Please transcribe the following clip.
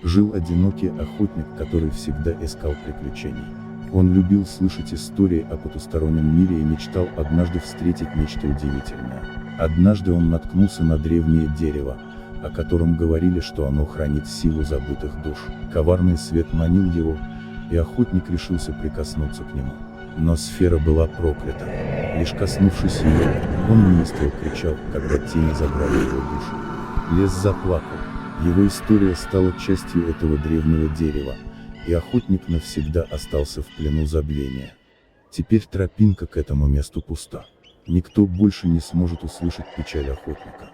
Жил одинокий охотник, который всегда искал приключений. Он любил слышать истории о потустороннем мире и мечтал однажды встретить нечто удивительное. Однажды он наткнулся на древнее дерево, о котором говорили, что оно хранит силу забытых душ. Коварный свет манил его, и охотник решился прикоснуться к нему. Но сфера была проклята. Лишь коснувшись ее, он неистово кричал, когда тени забрали его душу. Лес заплакал. Его история стала частью этого древнего дерева, и охотник навсегда остался в плену забвения. Теперь тропинка к этому месту пуста. Никто больше не сможет услышать печаль охотника.